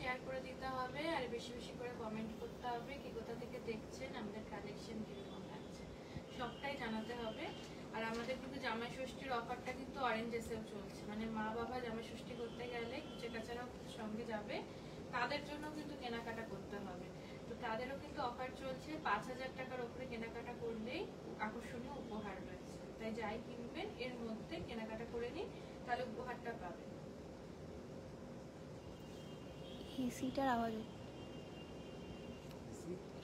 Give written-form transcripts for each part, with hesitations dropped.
Share করে দিতে হবে আর বেশি বেশি করে কমেন্ট করতে হবে, কি কোথা থেকে দেখছেন, আমাদের কালেকশন কিরকম লাগছে সবটাই জানাতে হবে। আর আমাদের কিন্তু জামাই ষষ্ঠীর অফারটা কিন্তু অরেঞ্জ এসেও চলছে, মানে মা বাবা জামাই ষষ্ঠী করতে গেলে কুচে কাচারাও সঙ্গে যাবে, তাদের জন্য কিন্তু কেনাকাটা করতে হবে। তো তাদেরও কিন্তু অফার চলছে, 5,000 টাকার উপরে কেনাকাটা করলেই আকর্ষণীয় উপহার রয়েছে। তাই যাই কিনবেন এর মধ্যে কেনাকাটা করে নিন, তাহলে উপহারটা পাবেন। এসিটার আওয়াজ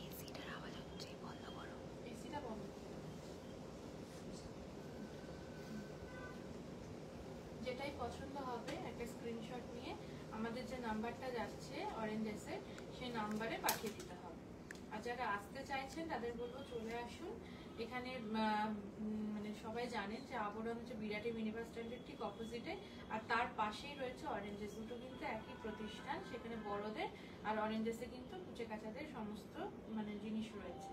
এসিটার আওয়াজ হচ্ছে, বন্ধ করো। এসিটা বন্ধ। যেটাই পছন্দ হবে একটা স্ক্রিনশট নিয়ে আমাদের যে নাম্বারটা যাচ্ছে অরেঞ্জ এসে সেই নাম্বারে পাঠিয়ে দিতে হবে। আর যারা আসতে চাইছেন তাদের বলবো চলে আসুন এখানে। মানে সবাই জানেন যে আবরণ হচ্ছে বিরাটি মিনিবাস স্ট্যান্ডের ঠিক অপোজিটে, আর তার পাশেই রয়েছে অরেঞ্জেস, দুটো কিন্তু একই প্রতিষ্ঠান। সেখানে বড়দের আর অরেঞ্জেসে কিন্তু কুচে কাচাদের সমস্ত মানে জিনিস রয়েছে।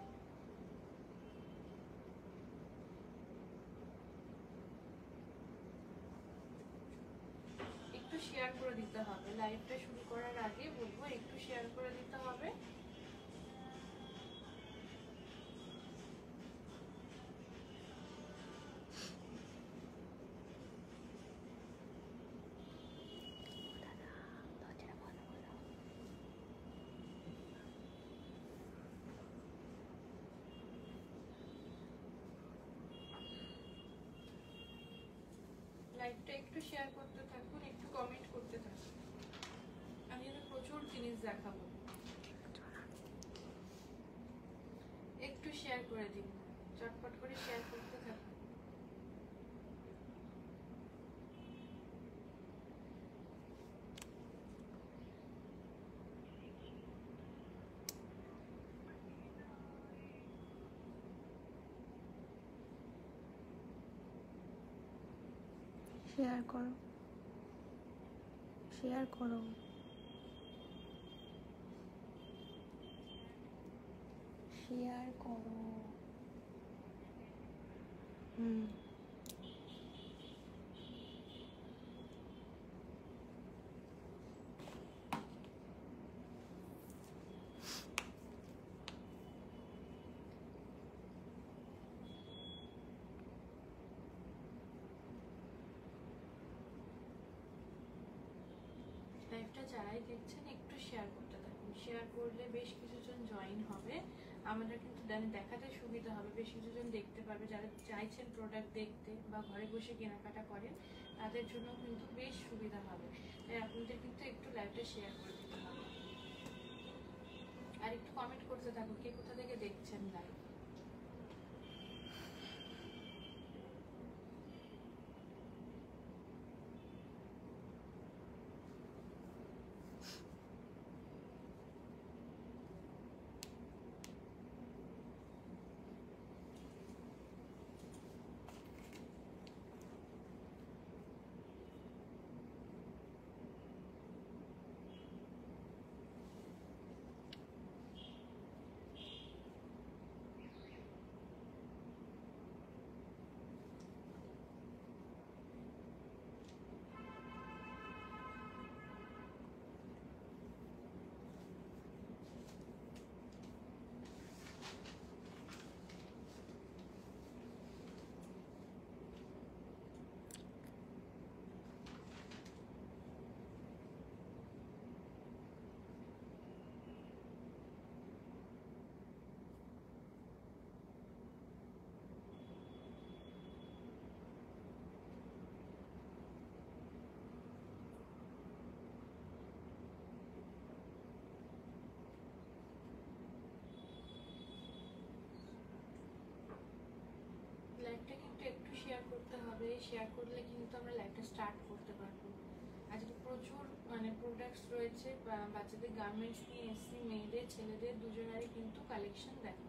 একটু শেয়ার করে দিতে হবে, লাইভটা শুরু করার আগে বলবো একটু শেয়ার করে দিতে হবে। লাইভটা একটু শেয়ার করতে থাকুন, একটু কমেন্ট করতে থাকুন। আমি প্রচুর জিনিস দেখাবো, একটু শেয়ার করে দিন, চটপট করে শেয়ার করতে থাকুন। শেয়ার করো, শেয়ার করো, শেয়ার করো। লাইভটা যারাই দেখছেন একটু শেয়ার করতে থাকুন, শেয়ার করলে বেশ কিছুজন জয়েন হবে, আমাদের কিন্তু দেখাতে সুবিধা হবে, বেশ কিছুজন দেখতে পারবে। যারা চাইছেন প্রোডাক্ট দেখতে বা ঘরে বসে কেনাকাটা করেন তাদের জন্য কিন্তু বেশ সুবিধা হবে। তাই আপনাদের কিন্তু একটু লাইভটা শেয়ার করে দিতে হবে আর একটু কমেন্ট করতে থাকুন কে কোথা থেকে দেখছেন লাইভ। লাইভটা কিন্তু একটু শেয়ার করতে হবে, শেয়ার করলে কিন্তু আমরা লাইভটা স্টার্ট করতে পারবো। আজকে প্রচুর মানে প্রোডাক্টস রয়েছে, বাচ্চাদের গার্মেন্টস নিয়ে এসছি, মেয়েদের ছেলেদের দুজনেরই কিন্তু কালেকশন দেখাবো।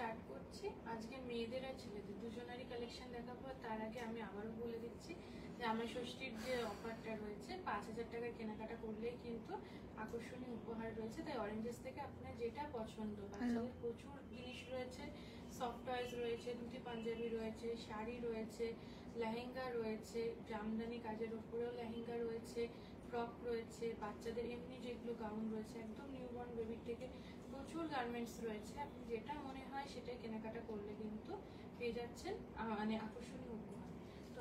স্টার্ট করছি। আজকে মেয়েদের আর ছেলেদের দুজনেরই কালেকশন দেখাবো। তার আগে আমি আবারও বলে দিচ্ছি যে আমার ষষ্ঠীর যে অফারটা রয়েছে 5,000 টাকার কেনাকাটা করলেই কিন্তু আকর্ষণীয় উপহার রয়েছে। তাই অরেঞ্জেস থেকে আপনার যেটা পছন্দ, বাচ্চাদের প্রচুর জিনিস রয়েছে, সফট টয়েস রয়েছে, ধুতি পাঞ্জাবি রয়েছে, শাড়ি রয়েছে, লেহেঙ্গা রয়েছে, জামদানি কাজের উপরেও লেহেঙ্গা রয়েছে, ফ্রক রয়েছে, বাচ্চাদের এমনি যেগুলো গাউন রয়েছে, একদম নিউবর্ন বেবির থেকে প্রচুর গার্মেন্টস রয়েছে। আপনি যেটা মনে হয় সেটাই কেনাকাটা করলে কিন্তু পেয়ে যাচ্ছেন মানে আকর্ষণীয় উপহার। তো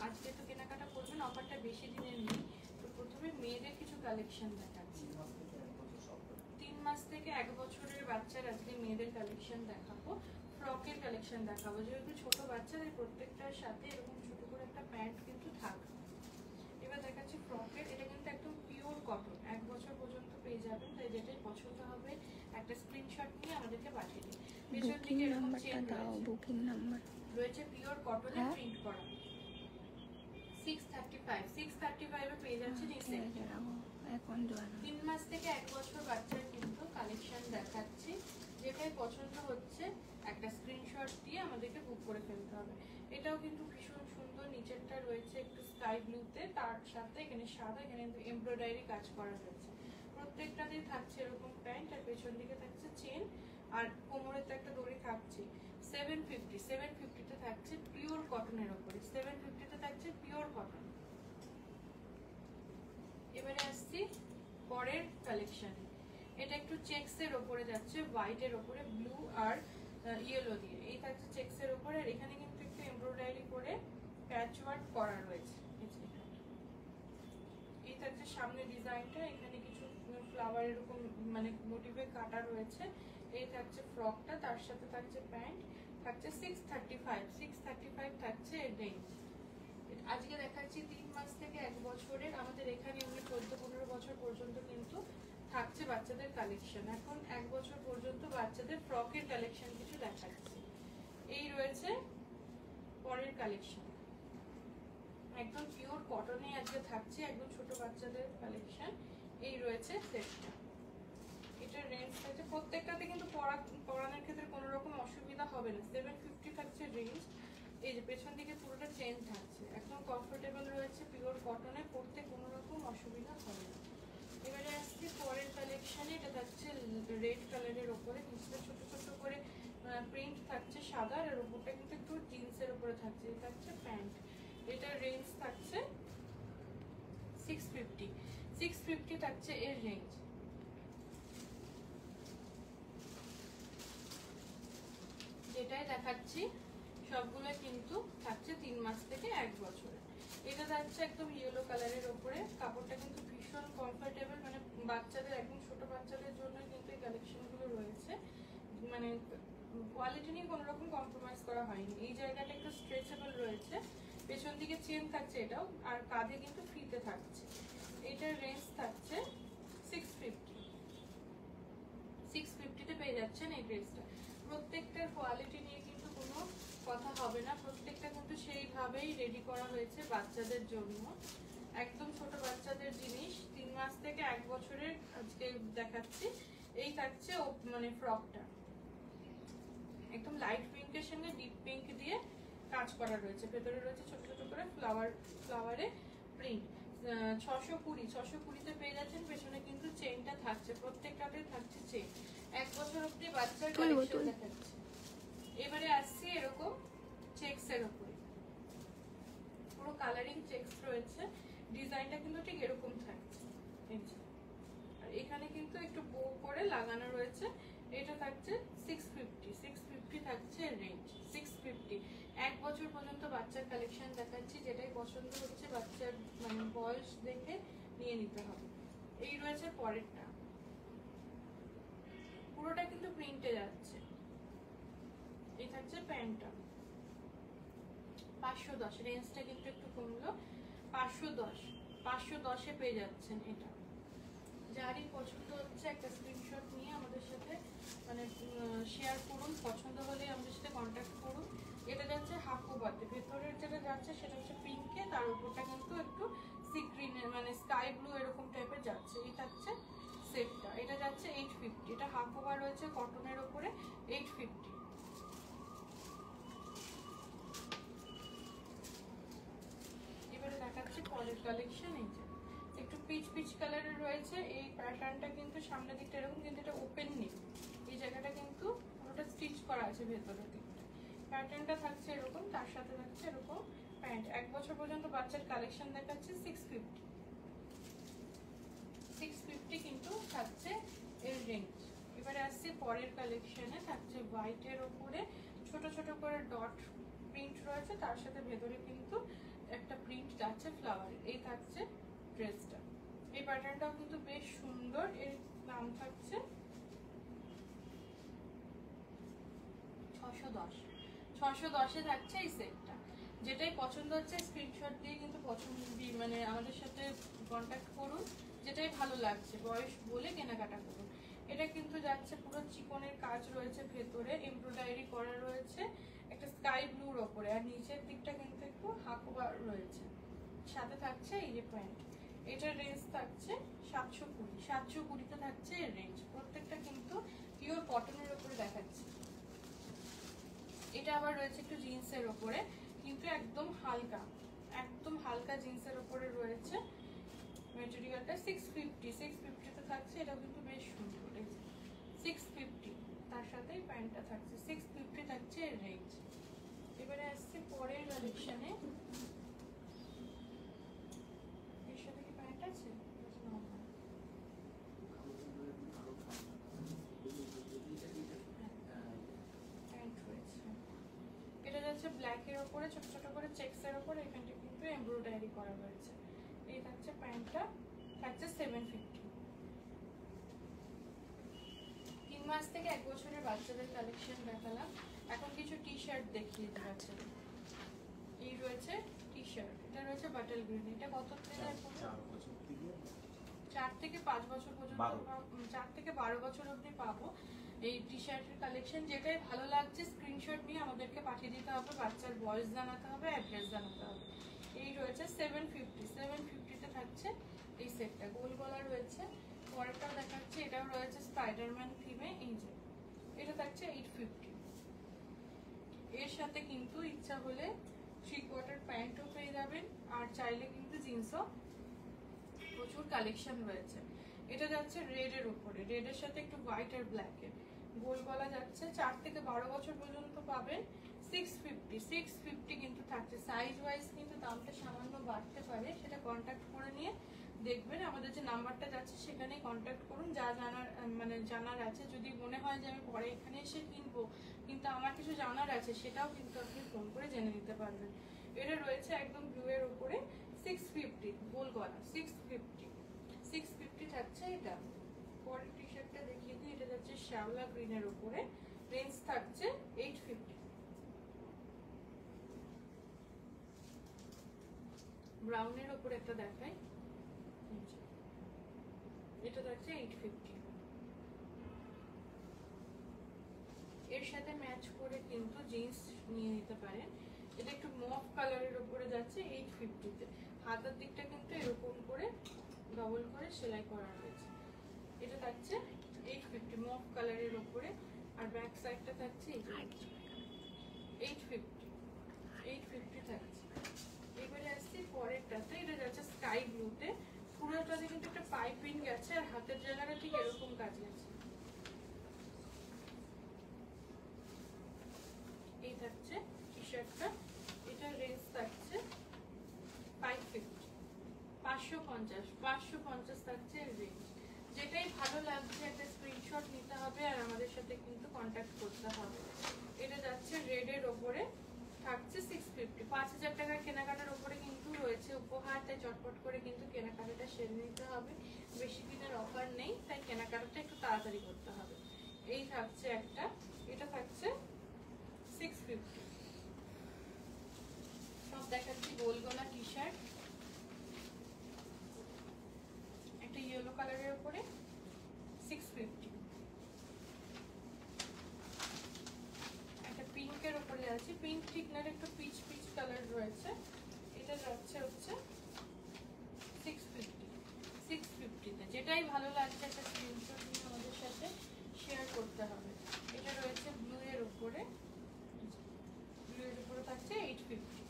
আজকে তো কেনাকাটা করবেন, অফারটা বেশি দিনের নেই। তো প্রথমে মেয়েদের কিছু কালেকশন দেখাচ্ছি। 3 মাস থেকে 1 বছরের বাচ্চার আজকে মেয়েদের কালেকশন দেখাবো। ফ্রকের কালেকশন দেখাবো, যেহেতু ছোট বাচ্চাদের প্রত্যেকটার সাথে এরকম ছোট করে একটা প্যান্ট কিন্তু থাকবে। এবার দেখাচ্ছি ফ্রকের, এটা কিন্তু একদম পিওর কটন, 1 বছর পর্যন্ত পেয়ে যাবেন। তাই যেটাই পছন্দ হবে একটা স্ক্রিনশট নিয়ে আমাদেরকে পাঠিয়ে দিন। পেছন দিকে এরকম চেন রয়েছে, বুকিং নাম্বার রয়েছে পিওর কটনে প্রিন্ট করা। 635 এ পেয়ে যাচ্ছেন এই সেট। এখন 3 মাস থেকে 1 বছর বাচ্চার কিন্তু কালেকশন দেখাচ্ছি। যেটাই পছন্দ হচ্ছে একটা স্ক্রিনশট দিয়ে আমাদেরকে বুক করে ফেলতে হবে। এটাও কিন্তু ভীষণ সুন্দর, নিচেরটা রয়েছে একটু স্কাই ব্লুতে, তার সাথে এখানে সাদা, এখানে কিন্তু এমব্রয়ডারি কাজ করা রয়েছে। প্রত্যেকটাতেই থাকছে এরকম প্যান্ট, আর পেছন দিকে থাকছে চেন, আর কোমরের তো একটা দড়ি থাকছে। 750 থাকছে পিওর কটনের উপরে, 750 থাকছে পিওর কটন। এবারে আসছি পরের কালেকশনে। এটা একটু চেকসের উপরে যাচ্ছে, হোয়াইটের উপরে ব্লু আর ইয়েলো দিয়ে। এই থাকছে চেকসের উপরে, আর এখানে কিন্তু একটু এমব্রয়ডারি করে প্যাচওয়ার্ক করা রয়েছে। এই থাকছে সামনে ডিজাইনটা, এখানে কিছু ফ্লাওয়ার এরকম মানে মোটিভে কাটা রয়েছে। এই থাকছে ফ্রকটা, তার সাথে থাকছে প্যান্ট, থাকছে 635 থাকছে এর রেঞ্জ। আজকে দেখাচ্ছি 3 মাস থেকে 1 বছরের, আমাদের এখানে এমনি 14-15 বছর পর্যন্ত কিন্তু থাকছে বাচ্চাদের কালেকশন। এখন 1 বছর পর্যন্ত বাচ্চাদের ফ্রকের কালেকশন কিছু দেখাচ্ছি। এই রয়েছে পরের কালেকশন, একদম পিওর কটনে আজকে থাকছে, একদম ছোট বাচ্চাদের কালেকশন। এই রয়েছে সেটটা, এটার রেঞ্জ থাকছে, প্রত্যেকটাতে কিন্তু পরানোর ক্ষেত্রে কোনো রকম অসুবিধা হবে না। 750 থাকছে রেঞ্জ। এই যে পেছন দিকে পুরোটা চেন থাকছে, একদম কমফোর্টেবল রয়েছে, পিওর কটনে, পরতে কোনো রকম অসুবিধা হবে না। এবারে আসছি পরের কালেকশনে, এটা থাকছে রেড কালারের ওপরে, নিচে ছোট ছোট করে প্রিন্ট থাকছে সাদা, আর ওপরটা কিন্তু একটু জিন্সের উপরে থাকছে। এটা থাকছে প্যান্ট, এটার রেঞ্জ থাকছে 650 থাকছে এর রেঞ্জ। যেটাই দেখাচ্ছি সবগুলো কিন্তু থাকছে 3 মাস থেকে 1 বছরে। এটা যাচ্ছে একদম ইয়েলো কালারের উপরে, কাপড়টা কিন্তু ভীষণ কমফোর্টেবল, মানে বাচ্চাদের, একদম ছোট বাচ্চাদের জন্য কিন্তু এই কালেকশনগুলো রয়েছে। মানে কোয়ালিটি নিয়ে কোনো রকম কম্প্রোমাইজ করা হয়নি। এই জায়গাটা একটু স্ট্রেচেবল রয়েছে, পেছন দিকে চেন থাকছে এটাও, আর কাঁধে কিন্তু ফ্রিতে থাকছে। এটার রেঞ্জ থাকছে 650 পেয়ে যাচ্ছেন এই ড্রেসটা। প্রত্যেকটার কোয়ালিটি নিয়ে কিন্তু কোনো কথা হবে না, প্রত্যেকটা কিন্তু সেইভাবেই রেডি করা হয়েছে বাচ্চাদের জন্য। একদম ছোট বাচ্চাদের জিনিস, 3 মাস থেকে 1 বছরের আজকে দেখাচ্ছি। এই থাকছে মানে ফ্রকটা একদম লাইট পিঙ্কের সঙ্গে ডিপ পিঙ্ক দিয়ে কাজ করা রয়েছে, ভেতরে রয়েছে ছোট ছোট করে ফ্লাওয়ারে প্রিন্ট। 620 পেয়ে যাচ্ছেন। পেছনে কিন্তু চেনটা থাকছে, প্রত্যেকটাতে থাকছে চেন। 1 বছর অবধি বাচ্চার কালেকশন দেখাচ্ছে। এবারে আসছি এরকম চেকসের উপরে, পুরো কালারিং চেকস রয়েছে, ডিজাইনটা কিন্তু ঠিক এরকম থাকছে। আর এখানে কিন্তু একটু বো করে লাগানো রয়েছে। এটা থাকছে 650 থাকছে রেঞ্জ। 650 1 বছর পর্যন্ত বাচ্চার কালেকশন দেখাচ্ছি। যেটাই পছন্দ হচ্ছে বাচ্চার মানে বয়স দেখে নিয়ে নিতে হবে। এই রয়েছে পরেরটা, পুরোটা কিন্তু প্রিন্টে যাচ্ছে। এই থাকছে প্যান্টটা 510, রেঞ্জটা কিন্তু একটু কমলো, 510 পেয়ে যাচ্ছেন। এটা যারই পছন্দ হচ্ছে একটা স্ক্রিনশট নিয়ে আমাদের সাথে মানে শেয়ার করুন, পছন্দ হলে আমাদের সাথে কন্ট্যাক্ট করুন। এটা যাচ্ছে হাফ ওভারতে, ভেতরের যেটা যাচ্ছে সেটা হচ্ছে পিঙ্কে, তার উপরটা কিন্তু একটু সি গ্রিনের মানে স্কাই ব্লু এরকম টাইপের যাচ্ছে। এই থাকছে সেটটা, এটা যাচ্ছে 850, এটা হাফ ওভার রয়েছে কটনের উপরে 850। পরের কালেকশন। এই যে একটু পিচ পিচ কালারের রয়েছে। এই প্যাটার্নটা কিন্তু সামনের দিকটা এরকম, কিন্তু এটা ওপেন নেই, এই জায়গাটা কিন্তু ওটা স্টিচ করা আছে ভেতরের দিকটা। প্যাটার্নটা থাকছে এরকম, তার সাথে থাকছে এরকম প্যান্ট। 1 বছর পর্যন্ত বাচ্চার কালেকশন দেখাচ্ছে 650 কিন্তু থাকছে এর রেঞ্জ। এবারে আসছে পরের কালেকশনে, থাকছে হোয়াইটের ওপরে ছোট ছোট করে ডট প্রিন্ট রয়েছে, তার সাথে ভেতরে কিন্তু একটা প্রিন্ট যাচ্ছে ফ্লাওয়ারের। এই থাকছে ড্রেসটা। এই প্যাটার্নটাও কিন্তু বেশ সুন্দর। এর দাম থাকছে 610 এ থাকছে এই সেটটা। যেটাই পছন্দ হচ্ছে স্ক্রিনশট দিয়ে কিন্তু মানে আমাদের সাথে কন্ট্যাক্ট করুন, যেটাই ভালো লাগছে বয়স বলে কেনাকাটা করুন। এটা কিন্তু যাচ্ছে পুরো চিকনের কাজ রয়েছে, ভেতরে এমব্রয়ডারি করা রয়েছে একটা স্কাই ব্লুর ওপরে, আর নিচের দিকটা কিন্তু একটু হাকুবা রয়েছে। সাথে থাকছে এই যে প্যান্ট। এটার রেঞ্জ থাকছে 720 থাকছে এর রেঞ্জ। প্রত্যেকটা কিন্তু পিওর কটনের ওপরে দেখাচ্ছে। এটা আবার রয়েছে একটু জিন্সের ওপরে, কিন্তু একদম হালকা জিন্সের ওপরে রয়েছে। মেটেরিয়ালটা 650 তে থাকছে। এটা কিন্তু বেশ সুন্দর। 650 তার সাথে প্যান্টটা থাকছে 650 থাকছে এর রেঞ্জ। এবারে আসছে পরের কালেকশনে। এর সাথে কি প্যান্ট আছে? এটা যাচ্ছে ব্ল্যাকের ওপরে ছোট ছোট করে চেকসের ওপরে, এখানটা কিন্তু এমব্রয়ডারি করা রয়েছে। এই থাকছে প্যান্টটা, থাকছে 750। 3 মাস থেকে 1 বছরের বাচ্চাদের কালেকশন দেখালাম। এখন কিছু টি শার্ট দেখিয়ে দিই বাচ্চাদের। এই রয়েছে টি শার্ট, এটা রয়েছে বাটল গ্রিন। এটা কত থেকে 4 থেকে 5 বছর পর্যন্ত, 4 থেকে 12 বছর অবধি পাবো এই টি শার্টের কালেকশন। যেটাই ভালো লাগছে স্ক্রিনশট নিয়ে আমাদেরকে পাঠিয়ে দিতে হবে, বাচ্চার বয়স জানাতে হবে, অ্যাড্রেস জানাতে হবে। এই রয়েছে 750 তে থাকছে এই সেটটা। গোল গলা রয়েছে। পরেরটাও দেখাচ্ছে, এটাও রয়েছে স্পাইডারম্যান থিমে। এই যে এটা থাকছে 850। এর সাথে কিন্তু ইচ্ছা হলে 3/4 প্যান্টও পেয়ে যাবেন, আর চাইলে কিন্তু জিন্সও প্রচুর কালেকশন রয়েছে। এটা যাচ্ছে রেডের উপরে, রেডের সাথে একটু হোয়াইট আর ব্ল্যাকের। গোল গলা যাচ্ছে। 4 থেকে 12 বছর পর্যন্ত পাবেন 650 কিন্তু থাকছে। সাইজ ওয়াইজ কিন্তু দামটা সামান্য বাড়তে পারে, সেটা কন্ট্যাক্ট করে নিয়ে দেখবেন। আমাদের যে নাম্বারটা যাচ্ছে সেখানেই কন্ট্যাক্ট করুন। যা জানার আছে, যদি মনে হয় যে আমি পরে এখানে এসে কিনবো কিন্তু আমার কিছু জানার আছে, সেটাও কিন্তু আপনি ফোন করে জেনে নিতে পারবেন। এটা রয়েছে একদম ব্লু এর উপরে 650 গোল গলা। 650 থাকছে এটা। পরের টি শার্টটা দেখিয়ে দিই। এটা যাচ্ছে শ্যাওলা গ্রিনের উপরে, রেঞ্জ থাকছে 850। ব্রাউনের উপরে একটা দেখাই, এটা থাকছে 850। এর সাথে ম্যাচ করে কিন্তু জিন্স নিয়ে নিতে পারেন। এটা একটু মফ কালারের উপরে যাচ্ছে 850 তে। হাতের দিকটা কিন্তু এরকম করে ডবল করে সেলাই করা রয়েছে। এটা থাকছে 850 মফ কালারের উপরে, আর ব্যাক সাইডটা থাকছে 850 থাকছে। এবারে আসছি পরেরটাতে। এটা যাচ্ছে স্কাই ব্লুতে। পুরোটাতে কিন্তু একটা পাইপিং গেছে, আর হাতের জায়গাটা ঠিক এরকম কাজ আছে। এই থাকছে টি শার্টটা। এটা রেঞ্জ থাকছে 550 থাকছে রেঞ্জ। যেটাই ভালো লাগছে একটা স্ক্রিনশট নিতে হবে, আর আমাদের সাথে কিন্তু কন্ট্যাক্ট করতে হবে। এটা যাচ্ছে রেডের ওপরে, থাকছে 650। 5000 টাকার কেনাকাটার উপরে কিন্তু রয়েছে উপহার, তাই চটপট করে কিন্তু কেনাকাটাটা সেরে নিতে হবে। বেশি দিনের অফার নেই, তাই কেনাকাটাটা একটু তাড়াতাড়ি করতে হবে। এই থাকছে একটা, এটা থাকছে 650। সব দেখাচ্ছি গোল গলা টি শার্ট। একটা ইয়েলো কালারের উপরে 650। একটা পিঙ্কের উপরে আছে, পিঙ্ক থিকনার একটু পিচ পিচ কালার রয়েছে। এটা যাচ্ছে হচ্ছে 650 তে। যেটাই ভালো লাগছে একটা স্ক্রিনশট নিয়ে আমাদের সাথে শেয়ার করতে হবে। এটা রয়েছে ব্লু এর উপরে, থাকছে 850।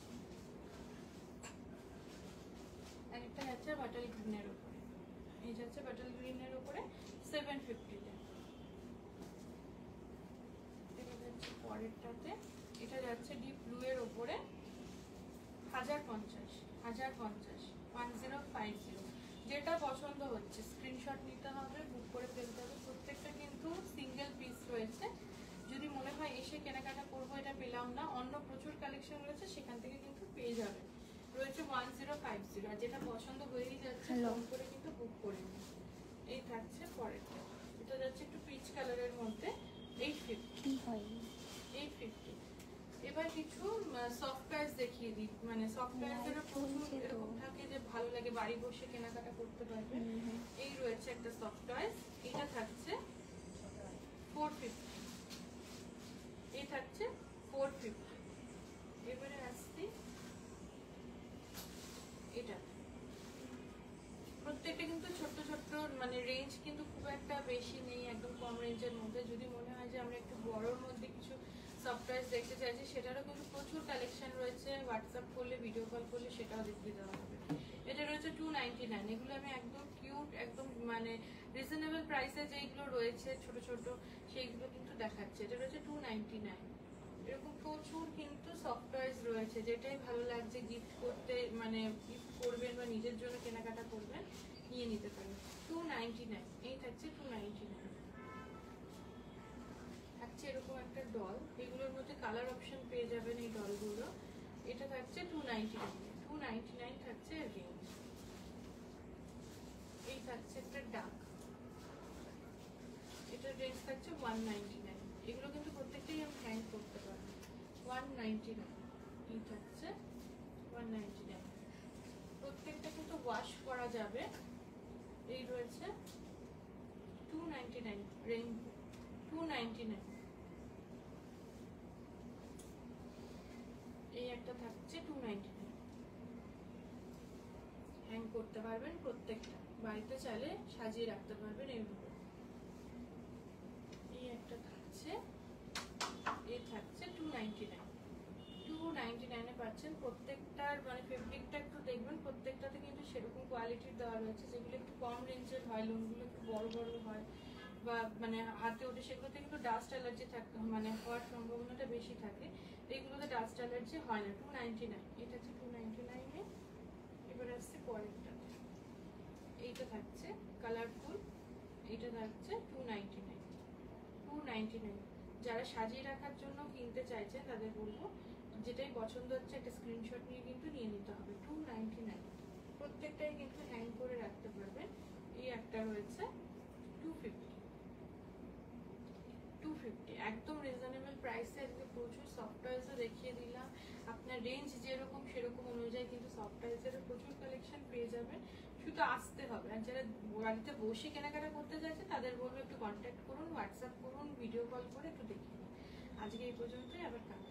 যাচ্ছে বাটল গ্রিনের উপরে 750 তে। এটা যাচ্ছে পরেরটাতে, এটা যাচ্ছে ডিপ ব্লু এর উপরে 1050 1050 যেটা পছন্দ হচ্ছে স্ক্রিনশট নিতে হবে, বুক করে ফেলতে হবে। প্রত্যেকটা কিন্তু সিঙ্গেল পিস রয়েছে, যদি মনে হয় এসে কেনাকাটা করবো এটা পেলাম না, অন্য প্রচুর কালেকশন রয়েছে সেখান থেকে কিন্তু পেয়ে যাবে। রয়েছে 1050, আর যেটা পছন্দ হয়েই যাচ্ছে ফোন করে কিন্তু বুক করে নিন। এই থাকছে পরেরটা, এটা যাচ্ছে একটু পিচ কালারের মধ্যে 850 কি হয় 850। এবার কিছু সফট টয়েস দেখিয়ে দিই, মানে সফট টয়েসের প্রচুর এরকম থাকে যে ভালো লাগে, বাড়ি বসে কেনাকাটা করতে পারবে। এই রয়েছে একটা সফট টয়েস, এটা থাকছে 450, এই থাকছে 450। এবারে আসছি এটা, প্রত্যেকটা কিন্তু ছোট্ট ছোট্ট, মানে রেঞ্জ কিন্তু খুব একটা বেশি নেই, একদম কম রেঞ্জের মধ্যে। যদি মনে হয় যে আমরা একটু বড়োর মধ্যে কিছু সফটওয়্যার দেখতে চাইছি সেটারও কিন্তু প্রচুর কালেকশন রয়েছে, হোয়াটসঅ্যাপ করলে ভিডিও কল করলে সেটাও দেখিয়ে দেওয়া হবে। এটা রয়েছে 299, এগুলো আমি একদম কিউট, একদম মানে রিজনেবল প্রাইসে যেগুলো রয়েছে ছোট ছোট সেইগুলো কিন্তু দেখাচ্ছে। এটা রয়েছে 299। এরকম প্রচুর কিন্তু সফটওয়্যার রয়েছে, যেটাই ভালো লাগছে গিফট করতে, মানে গিফট করবেন বা নিজের জন্য কেনাকাটা করবেন নিয়ে নিতে পারেন। 299, এই থাকছে 299। থাকছে এরকম একটা ডল, এগুলোর মধ্যে কালার অপশন পেয়ে যাবেন এই ডলগুলো। এটা থাকছে 299 থাকছে রেঞ্জ। এই থাকছে একটা ডাক, এটার রেঞ্জ থাকছে 199। এগুলো কিন্তু প্রত্যেকটাই আমি হ্যাং করতে পারবো। 199, এই থাকছে 199। প্রত্যেকটা কিন্তু ওয়াশ করা যাবে। এই রয়েছে 299 রেঞ্জ, 299। এই একটা থাকছে 299, হ্যাং করতে পারবেন প্রত্যেকটা, বাড়িতে চাইলে সাজিয়ে রাখতে পারবেন এইভাবে। এই একটা থাকছে, এই থাকছে 299 এ পাচ্ছেন। প্রত্যেকটার মানে ফেব্রিকটা একটু দেখবেন, প্রত্যেকটাতে কিন্তু সেরকম কোয়ালিটির দেওয়া রয়েছে। যেগুলো একটু কম রেঞ্জের হয়, লোনগুলো একটু বড় বড় হয় বা মানে হাতে ওঠে, সেগুলোতে কিন্তু ডাস্ট অ্যালার্জি থাকে, মানে হওয়ার সম্ভাবনাটা বেশি থাকে। এইগুলোতে ডাস্ট অ্যালার্জি হয় না। 299, এটা হচ্ছে 299 এ। এবার আসছে পরেরটা, এইটা থাকছে কালারফুল, এইটা থাকছে 299। যারা সাজিয়ে রাখার জন্য কিনতে চাইছেন তাদের বলবো যেটাই পছন্দ হচ্ছে একটা স্ক্রিনশট নিয়ে কিন্তু নিয়ে নিতে হবে। 299, প্রত্যেকটাই কিন্তু হ্যাং করে রাখতে পারবেন। এই একটা রয়েছে 250, একদম রিজনেবল প্রাইসে। আজকে প্রচুর সফটওয়্যারও দেখিয়ে দিলাম, আপনার রেঞ্জ যেরকম সেরকম অনুযায়ী কিন্তু সফটওয়্যারেরও প্রচুর কালেকশন পেয়ে যাবেন। শুধু আসতে হবে, আর যারা বাড়িতে বসে কেনাকাটা করতে চাইছে তাদের বলবো একটু কন্ট্যাক্ট করুন, হোয়াটসঅ্যাপ করুন, ভিডিও কল করে একটু দেখিয়ে নিন। আজকে এই পর্যন্তই, আবার কাল